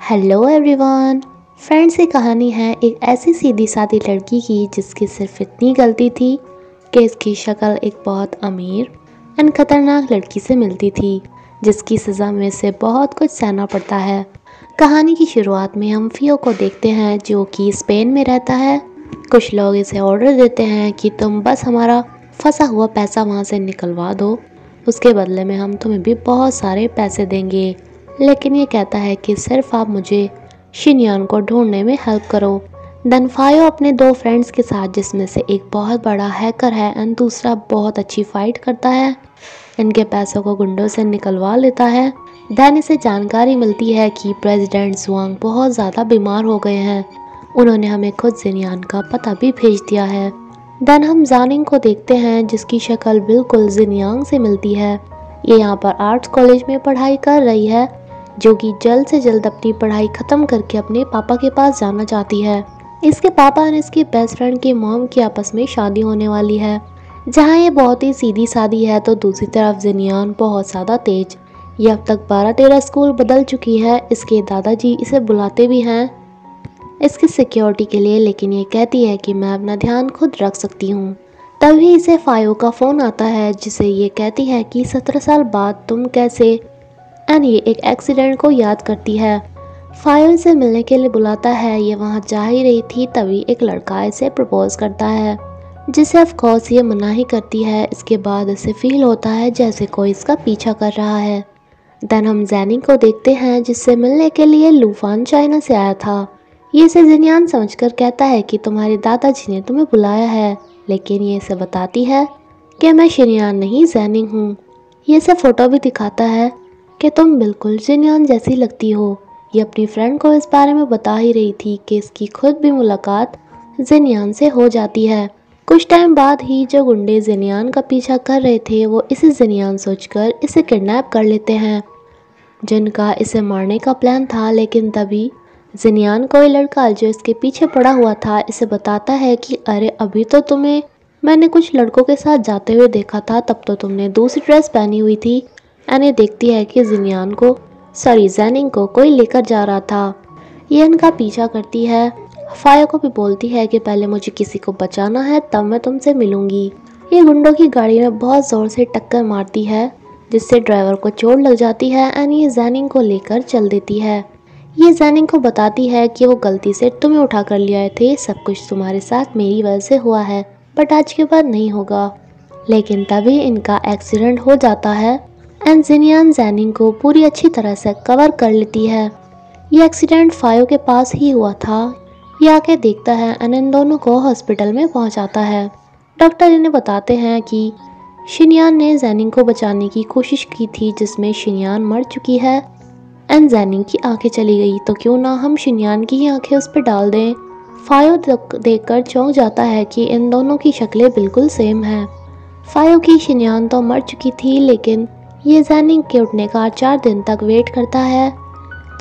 Hello everyone. Friends, ये कहानी है एक ऐसी सीधी सादी लड़की की जिसकी सिर्फ इतनी गलती थी कि इसकी शक्ल एक बहुत अमीर एंड खतरनाक लड़की से मिलती थी, जिसकी सज़ा में से बहुत कुछ सहना पड़ता है। कहानी की शुरुआत में हम फियो को देखते हैं जो कि स्पेन में रहता है। कुछ लोग इसे ऑर्डर देते हैं कि तुम बस हमारा फंसा हुआ पैसा वहाँ से निकलवा दो, उसके बदले में हम तुम्हें भी बहुत सारे पैसे देंगे। लेकिन ये कहता है कि सिर्फ आप मुझे शिनयान को ढूंढने में हेल्प करो। देन फायो अपने दो फ्रेंड्स के साथ, जिसमें से एक बहुत बड़ा हैकर है एंड दूसरा बहुत अच्छी फाइट करता है, इनके पैसों को गुंडों से निकलवा लेता है। देन इसे जानकारी मिलती है कि प्रेसिडेंट जुआंग बहुत ज़्यादा बीमार हो गए हैं। उन्होंने हमें खुद जिनियान का पता भी भेज दिया है। देन हम जानिंग को देखते हैं जिसकी शक्ल बिल्कुल जिनियांग से मिलती है। ये यहाँ पर आर्ट्स कॉलेज में पढ़ाई कर रही है, जो कि जल्द से जल्द अपनी पढ़ाई ख़त्म करके अपने पापा के पास जाना चाहती है। इसके पापा और इसकी बेस्ट फ्रेंड की मॉम की आपस में शादी होने वाली है। जहाँ ये बहुत ही सीधी सादी है तो दूसरी तरफ जिनियान बहुत ज़्यादा तेज। ये अब तक 12-13 स्कूल बदल चुकी है। इसके दादाजी इसे बुलाते भी हैं इसकी सिक्योरिटी के लिए, लेकिन ये कहती है कि मैं अपना ध्यान खुद रख सकती हूँ। तभी इसे फायो का फ़ोन आता है जिसे ये कहती है कि 17 साल बाद तुम कैसे, एंड ये एक एक्सीडेंट को याद करती है। फायो से मिलने के लिए बुलाता है। ये वहाँ जा ही रही थी तभी एक लड़का इसे प्रपोज करता है, जिसे ऑफ कोर्स ये मना ही करती है। इसके बाद इसे फील होता है जैसे कोई इसका पीछा कर रहा है। देन हम जैनिंग को देखते हैं जिससे मिलने के लिए लूफान चाइना से आया था। ये इसे जिनियान समझकर कहता है कि तुम्हारे दादाजी ने तुम्हें बुलाया है, लेकिन ये इसे बताती है कि मैं शिनयान नहीं जैनिंग हूँ। ये इसे फ़ोटो भी दिखाता है कि तुम बिल्कुल जिनियान जैसी लगती हो। ये अपनी फ्रेंड को इस बारे में बता ही रही थी कि इसकी खुद भी मुलाकात जिनियान से हो जाती है। कुछ टाइम बाद ही जो गुंडे जिनियान का पीछा कर रहे थे वो इसे जिनियान सोचकर इसे किडनैप कर लेते हैं, जिनका इसे मारने का प्लान था। लेकिन तभी जिनियान कोई लड़का जो इसके पीछे पड़ा हुआ था इसे बताता है कि अरे अभी तो तुम्हें मैंने कुछ लड़कों के साथ जाते हुए देखा था, तब तो तुमने दूसरी ड्रेस पहनी हुई थी। एने देखती है कि जिनियान को जैनिंग को कोई लेकर जा रहा था। ये इनका पीछा करती है। फायो को भी बोलती है कि पहले मुझे किसी को बचाना है तब मैं तुमसे मिलूंगी। ये गुंडों की गाड़ी में बहुत ज़ोर से टक्कर मारती है, जिससे ड्राइवर को चोट लग जाती है एंड ये जैनिंग को लेकर चल देती है। ये जैनिंग को बताती है कि वो गलती से तुम्हें उठा कर ले आए थे, सब कुछ तुम्हारे साथ मेरी वजह से हुआ है, बट आज के बाद नहीं होगा। लेकिन तभी इनका एक्सीडेंट हो जाता है एंड जिनियान जैनिंग को पूरी अच्छी तरह से कवर कर लेती है। ये एक्सीडेंट फायो के पास ही हुआ था। ये आके देखता है एंड इन दोनों को हॉस्पिटल में पहुंचाता है। डॉक्टर इन्हें बताते हैं कि शिनयान ने जैनिंग को बचाने की कोशिश की थी, जिसमें शिनयान मर चुकी है एंड जैनिंग की आंखें चली गई, तो क्यों ना हम शिनयान की ही आंखें उस पर डाल दें। फायो देखकर चौंक जाता है कि इन दोनों की शक्लें बिल्कुल सेम हैं। फायो की शिनयान तो मर चुकी थी, लेकिन ये जैनिंग के उठने का 4 दिन तक वेट करता है।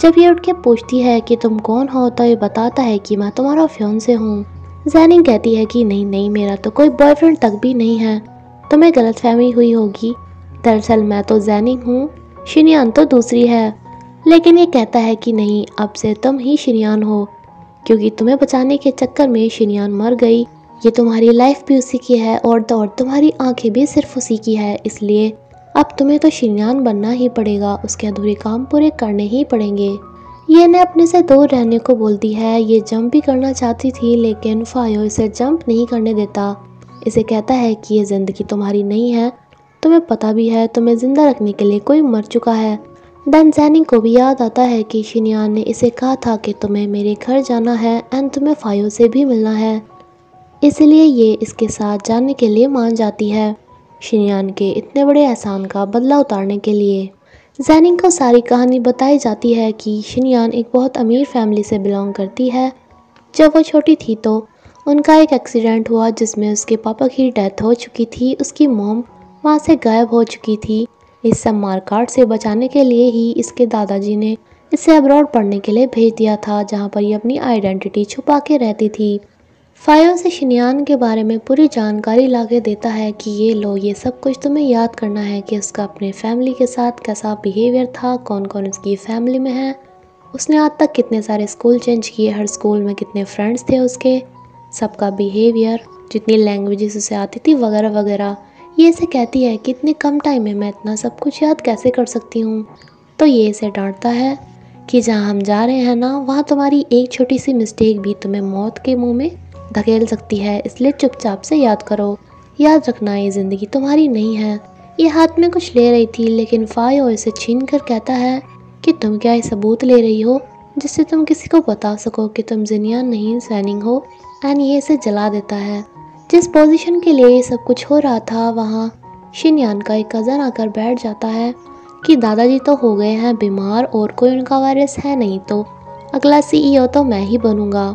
जब ये उठ के पूछती है कि तुम कौन हो, तो ये बताता है कि मैं तुम्हारा फियांसे हूँ। जैनिंग कहती है कि नहीं नहीं, मेरा तो कोई बॉयफ्रेंड तक भी नहीं है, तुम्हें गलतफहमी हुई होगी, दरअसल मैं तो जैनिंग हूँ, शिनयान तो दूसरी है। लेकिन ये कहता है कि नहीं, अब से तुम ही शिनयान हो, क्योंकि तुम्हें बचाने के चक्कर में शिनयान मर गई। ये तुम्हारी लाइफ भी उसी की है और तुम्हारी आंखें भी सिर्फ उसी की है, इसलिए अब तुम्हें तो शिनयान बनना ही पड़ेगा, उसके अधूरे काम पूरे करने ही पड़ेंगे। ये ने अपने से दूर रहने को बोलती है। ये जंप भी करना चाहती थी, लेकिन फायो इसे जंप नहीं करने देता। इसे कहता है कि ये ज़िंदगी तुम्हारी नहीं है, तुम्हें पता भी है तुम्हें ज़िंदा रखने के लिए कोई मर चुका है। देन जैनिंग को भी याद आता है कि शिनयान ने इसे कहा था कि तुम्हें मेरे घर जाना है एंड तुम्हें फायो से भी मिलना है, इसलिए ये इसके साथ जाने के लिए मान जाती है, शिनयान के इतने बड़े एहसान का बदला उतारने के लिए। जैनिंग को सारी कहानी बताई जाती है कि शिनयान एक बहुत अमीर फैमिली से बिलोंग करती है। जब वो छोटी थी तो उनका एक एक्सीडेंट हुआ जिसमें उसके पापा की डेथ हो चुकी थी। उसकी मॉम वहाँ से गायब हो चुकी थी। इस सब मारकाट से बचाने के लिए ही इसके दादाजी ने इसे अब्रॉड पढ़ने के लिए भेज दिया था, जहाँ पर ये अपनी आइडेंटिटी छुपा के रहती थी। फायो से शिनयान के बारे में पूरी जानकारी लाके देता है कि ये लो, ये सब कुछ तुम्हें याद करना है कि उसका अपने फैमिली के साथ कैसा बिहेवियर था, कौन कौन उसकी फैमिली में है उसने आज तक कितने सारे स्कूल चेंज किए, हर स्कूल में कितने फ्रेंड्स थे उसके, सबका बिहेवियर, जितनी लैंग्वेजेस उसे आती थी वगैरह वगैरह। ये इसे कहती है कि इतने कम टाइम में मैं इतना सब कुछ याद कैसे कर सकती हूँ। तो ये इसे डांटता है कि जहाँ हम जा रहे हैं ना, वहाँ तुम्हारी एक छोटी सी मिस्टेक भी तुम्हें मौत के मुंह में धकेल सकती है, इसलिए चुपचाप से याद करो। याद रखना ये ज़िंदगी तुम्हारी नहीं है। ये हाथ में कुछ ले रही थी, लेकिन फायो इसे छीन कर कहता है कि तुम क्या ये सबूत ले रही हो जिससे तुम किसी को बता सको कि तुम जिनियान नहीं ज़ेनिंग हो। एंड ये इसे जला देता है। जिस पोजीशन के लिए ये सब कुछ हो रहा था, वहाँ शिनयान का एक कज़न आकर बैठ जाता है कि दादाजी तो हो गए हैं बीमार और कोई उनका वारिस है नहीं, तो अगला सीईओ तो मैं ही बनूंगा।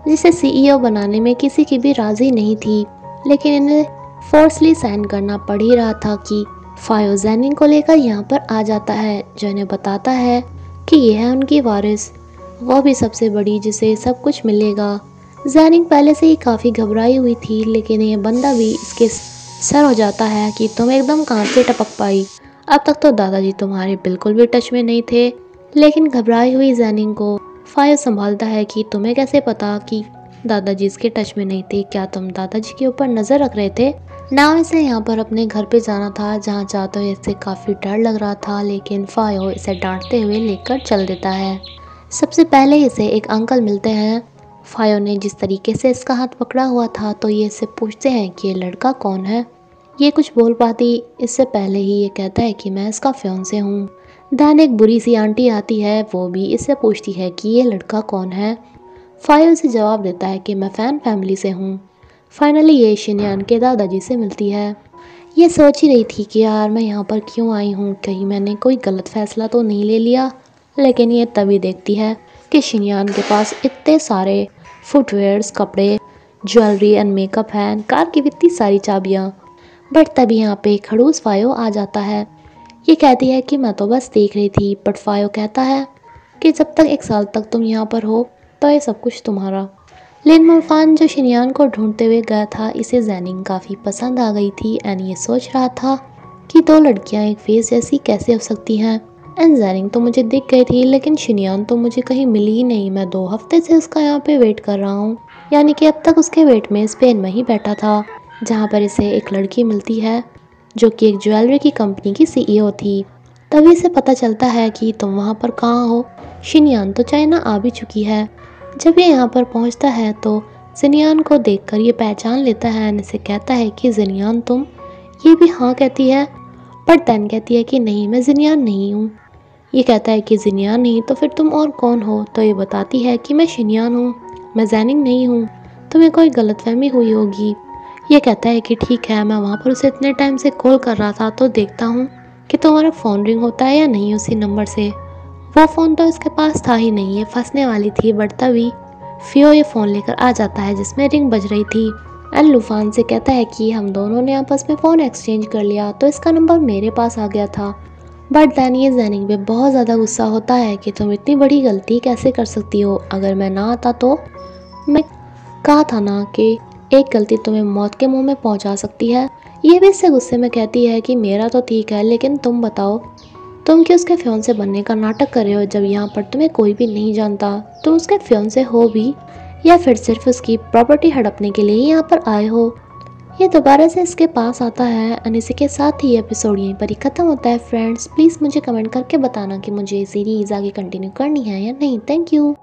जिसे सीईओ बनाने में किसी की भी राज़ी नहीं थी, लेकिन इन्हें फोर्सली साइन करना पड़ ही रहा था कि फायो ज़ेनिंग को लेकर यहाँ पर आ जाता है, जो इन्हें बताता है कि यह है उनकी वारिस, वो भी सबसे बड़ी जिसे सब कुछ मिलेगा। ज़ेनिंग पहले से ही काफ़ी घबराई हुई थी, लेकिन ये बंदा भी इसके सर हो जाता है कि तुम एकदम कहाँ से टपक पाई। अब तक तो दादाजी तुम्हारे बिल्कुल भी टच में नहीं थे। लेकिन घबराई हुई ज़ेनिंग को फायो संभालता है कि तुम्हें कैसे पता कि दादाजी इसके टच में नहीं थे, क्या तुम दादाजी के ऊपर नज़र रख रहे थे। नाम इसे यहाँ पर अपने घर पे जाना था, जहाँ जाते हुए इसे काफ़ी डर लग रहा था, लेकिन फायो इसे डांटते हुए लेकर चल देता है। सबसे पहले इसे एक अंकल मिलते हैं। फायो ने जिस तरीके से इसका हाथ पकड़ा हुआ था, तो ये इससे पूछते हैं कि ये लड़का कौन है। ये कुछ बोल पाती इससे पहले ही ये कहता है कि मैं इसका फियांसे हूँ। दैन एक बुरी सी आंटी आती है, वो भी इससे पूछती है कि ये लड़का कौन है। फायो से जवाब देता है कि मैं फ़ैन फैमिली से हूँ। फाइनली ये शिनयान के दादाजी से मिलती है। ये सोच ही रही थी कि यार मैं यहाँ पर क्यों आई हूँ, कहीं मैंने कोई गलत फ़ैसला तो नहीं ले लिया। लेकिन ये तभी देखती है कि शिनयान के पास इतने सारे फुटवेयर्स, कपड़े, ज्वेलरी एंड मेकअप हैं, कार की इतनी सारी चाबियाँ। बट तभी यहाँ पे खड़ूस फायो आ जाता है। ये कहती है कि मैं तो बस देख रही थी, बट फायो कहता है कि जब तक 1 साल तक तुम यहाँ पर हो तो ये सब कुछ तुम्हारा। लिन मुरफान जो शिनयान को ढूंढते हुए गया था, इसे ज़ेनिंग काफ़ी पसंद आ गई थी एंड ये सोच रहा था कि 2 लड़कियाँ एक फेस जैसी कैसे हो सकती हैं। एंड ज़ेनिंग तो मुझे दिख गई थी, लेकिन शिनयान तो मुझे कहीं मिली ही नहीं। मैं 2 हफ्ते से उसका यहाँ पे वेट कर रहा हूँ, यानी कि अब तक उसके वेट में स्पेन में ही बैठा था, जहाँ पर इसे एक लड़की मिलती है जो कि एक ज्वेलरी की कंपनी की सीईओ थी। तभी इसे पता चलता है कि तुम वहाँ पर कहाँ हो, शिनयान तो चाइना आ भी चुकी है। जब ये यहाँ पर पहुँचता है तो जिनियान को देखकर ये पहचान लेता है और इसे कहता है कि जिनियान तुम। ये भी हाँ कहती है, बट दैन कहती है कि नहीं, मैं जिनियान नहीं हूँ। ये कहता है कि जिनियान नहीं तो फिर तुम और कौन हो। तो ये बताती है कि मैं शिनयान हूँ, मैं ज़ेनिंग नहीं हूँ, तुम्हें कोई गलतफहमी हुई होगी। ये कहता है कि ठीक है, मैं वहाँ पर उसे इतने टाइम से कॉल कर रहा था, तो देखता हूँ कि तुम्हारा फ़ोन रिंग होता है या नहीं उसी नंबर से। वो फ़ोन तो इसके पास था ही नहीं, ये फंसने वाली थी। बट तभी फियो ये फ़ोन लेकर आ जाता है जिसमें रिंग बज रही थी एंड लूफान से कहता है कि हम दोनों ने आपस में फ़ोन एक्सचेंज कर लिया, तो इसका नंबर मेरे पास आ गया था। बट दैन ये ज़ेनिंग पे बहुत ज़्यादा गुस्सा होता है कि तुम इतनी बड़ी गलती कैसे कर सकती हो, अगर मैं ना आता तो। मैं कहा था ना कि एक गलती तुम्हें मौत के मुंह में पहुंचा सकती है। ये भी इससे गुस्से में कहती है कि मेरा तो ठीक है, लेकिन तुम बताओ, तुम क्यों उसके फियांसे बनने का नाटक कर रहे हो जब यहाँ पर तुम्हें कोई भी नहीं जानता। तुम उसके फियांसे हो भी या फिर सिर्फ उसकी प्रॉपर्टी हड़पने के लिए यहाँ पर आए हो। ये दोबारा से इसके पास आता है और इसी के साथ ही एपिसोड यहीं पर ही ख़त्म होता है। फ्रेंड्स प्लीज़ मुझे कमेंट करके बताना कि मुझे सीरीज़ आगे कंटिन्यू करनी है या नहीं। Thank you.